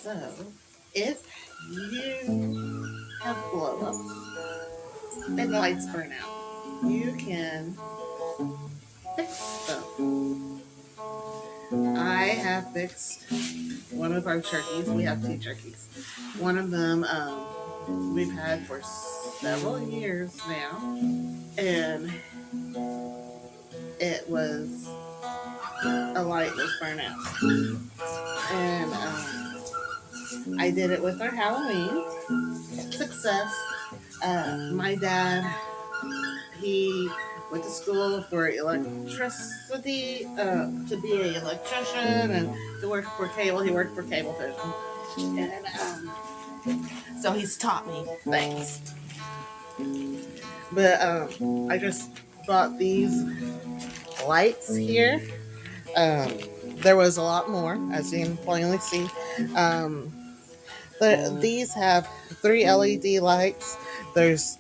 So, if you have blow-ups and lights burn out, you can fix them. I have fixed one of our turkeys. We have two turkeys. One of them we've had for several years now, and it was a light was burnt out. And I did it with our Halloween. Success. My dad, he went to school for electricity, to be an electrician and to work for cable. He worked for Cablevision. And so he's taught me things. But I just bought these lights here. Um, there was a lot more, as you can plainly see. Um, these have 3 LED lights. There's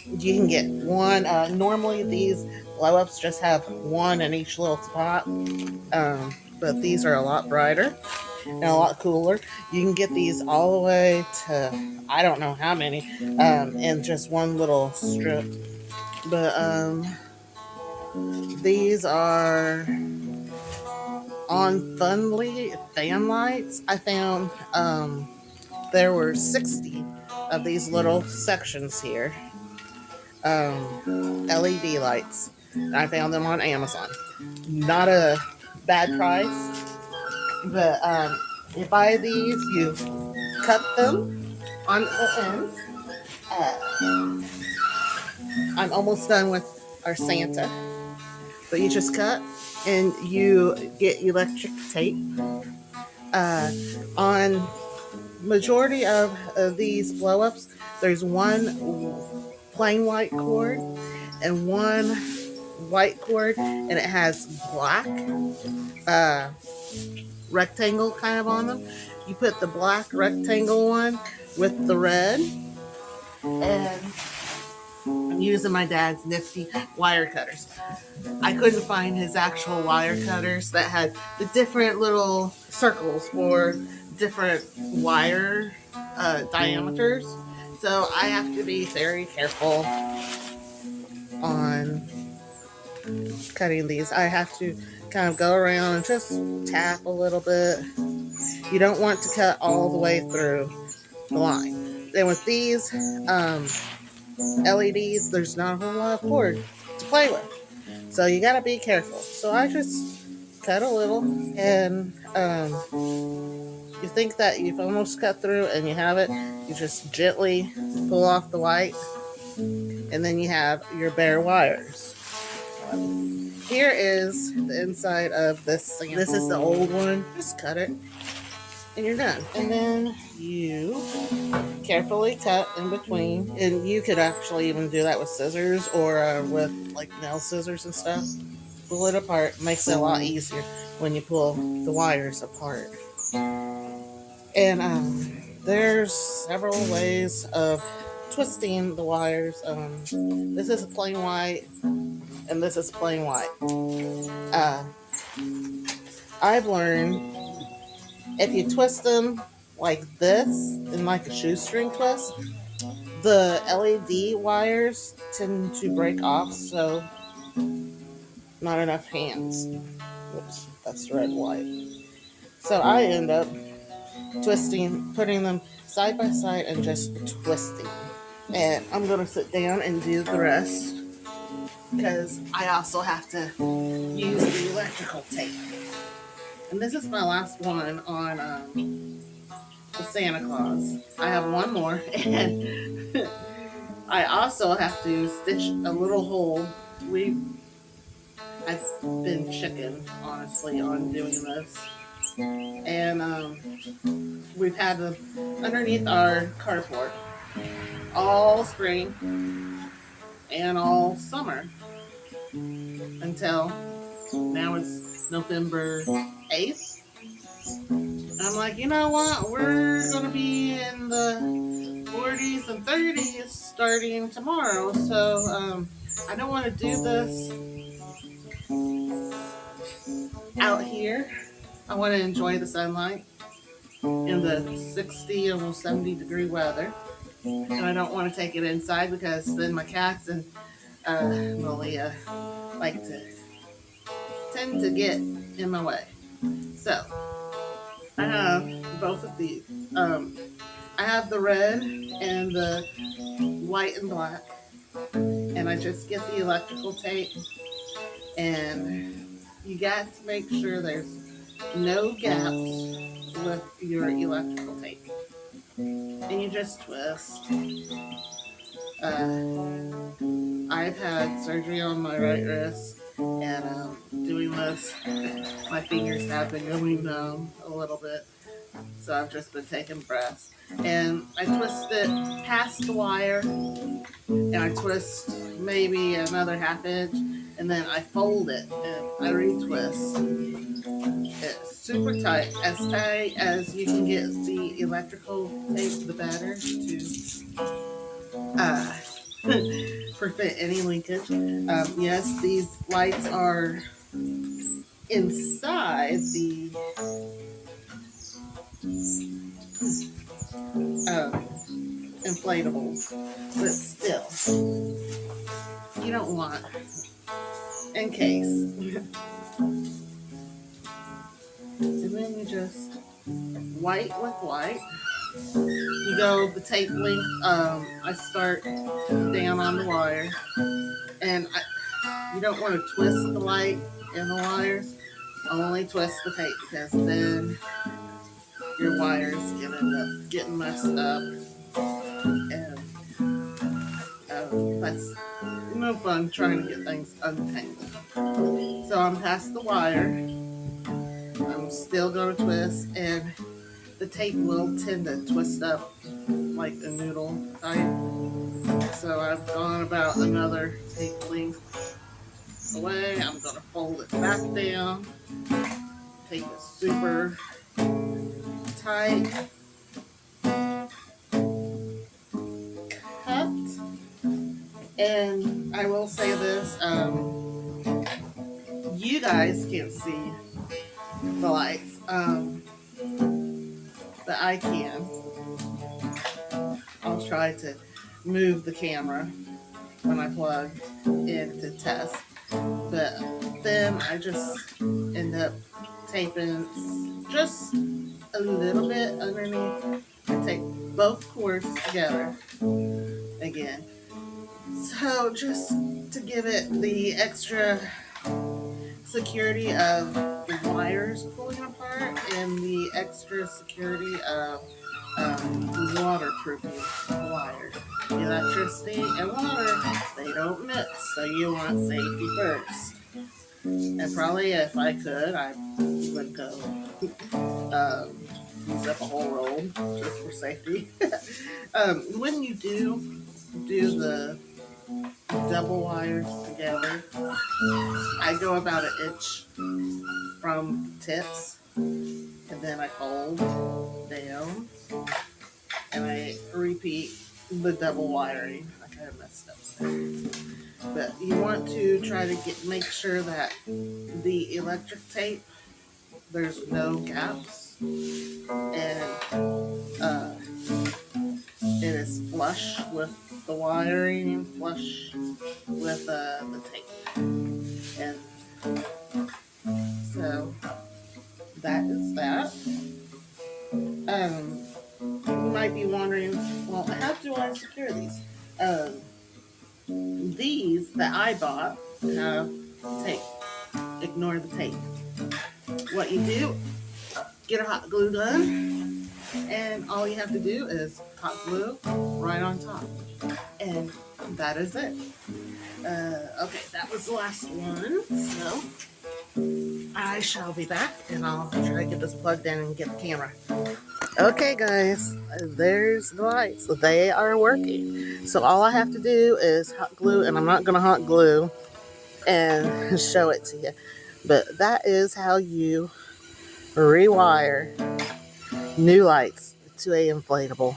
You can get one. Normally, these blow-ups just have one in each little spot, but these are a lot brighter and a lot cooler. You can get these all the way to I don't know how many in just one little strip. But these are on Funly fan lights. I found there were 60 of these little sections here. LED lights. I found them on Amazon. Not a bad price, but you buy these, you cut them on the ends. I'm almost done with our Santa, but you just cut and you get electric tape. On majority of these blow-ups, there's one plain white cord and one white cord, and it has black uh, rectangle kind of on them. You put the black rectangle one with the red, and I'm using my dad's nifty wire cutters. I couldn't find his actual wire cutters that had the different little circles for different wire diameters. So I have to be very careful on cutting these. I have to kind of go around and just tap a little bit. You don't want to cut all the way through the line. Then with these LEDs, there's not a whole lot of cord to play with. So you got to be careful. So I just cut a little, and you think that you've almost cut through and you have it. You just gently pull off the white, and then you have your bare wires. Here is the inside of this sample. This is the old one. Just cut it, and you're done. And then you carefully cut in between. And you could actually even do that with scissors or with like nail scissors and stuff. Pull it apart. Makes it a lot easier when you pull the wires apart. And there's several ways of twisting the wires. This is plain white, and this is plain white. I've learned if you twist them like this, in like a shoestring twist, the LED wires tend to break off, so not enough hands. Whoops, that's red white. So I end up twisting, putting them side by side and just twisting. And I'm going to sit down and do the rest because I also have to use the electrical tape. And this is my last one on the Santa Claus. I have one more, and I also have to stitch a little hole. I've been chicken, honestly, on doing this. And we've had them underneath our carport all spring and all summer until now. It's November 8th. And I'm like, you know what? We're going to be in the 40s and 30s starting tomorrow. So I don't want to do this out here. I want to enjoy the sunlight. in the 60, almost 70-degree weather. And I don't want to take it inside because then my cats and Malia like to tend to get in my way. So I have both of these. I have the red and the white and black, and I just get the electrical tape, and you got to make sure there's no gaps with your electrical tape, and you just twist. I've had surgery on my right wrist, and doing this, my fingers have been going numb a little bit. So I've just been taking breaths. And I twist it past the wire, and I twist maybe another half inch, and then I fold it and I retwist. It's super tight as you can get the electrical tape, the better to prevent any linkage. Yes, these lights are inside the inflatables, but still, you don't want, in case. And then you just white with white. You go the tape length. I start down on the wire, and you don't want to twist the light in the wires. Only twist the tape because then your wires can end up getting messed up, and that's no fun trying to get things untangled. So I'm past the wire. I'm still going to twist, and the tape will tend to twist up like a noodle type. So I've gone about another tape length away. I'm going to fold it back down. Tape is super tight. Cut. And I will say this, you guys can't see the lights, but I can. I'll try to move the camera when I plug in to test, but then I just end up taping just a little bit underneath. I tape both cords together again. So just to give it the extra security of the wires pulling apart and the extra security of waterproofing the wires. Electricity and water, they don't mix, so you want safety first. And probably if I could, I would go use up a whole roll just for safety. When you do the double wires together, I go about an inch from tips, and then I fold down, and I repeat the double wiring. I kind of messed up there. But you want to try to make sure that the electric tape, there's no gaps, and it is flush with the wiring, flush with the tape. And so that is that. You might be wondering, well, how do I secure these? These that I bought have tape. Ignore the tape. What you do, get a hot glue gun, and all you have to do is hot glue right on top. And that is it. Okay, that was the last one. So I shall be back, and I'll try to get this plugged in and get the camera. Okay, guys, there's the lights. They are working. So all I have to do is hot glue, and I'm not going to hot glue and show it to you. But that is how you rewire new lights to a inflatable.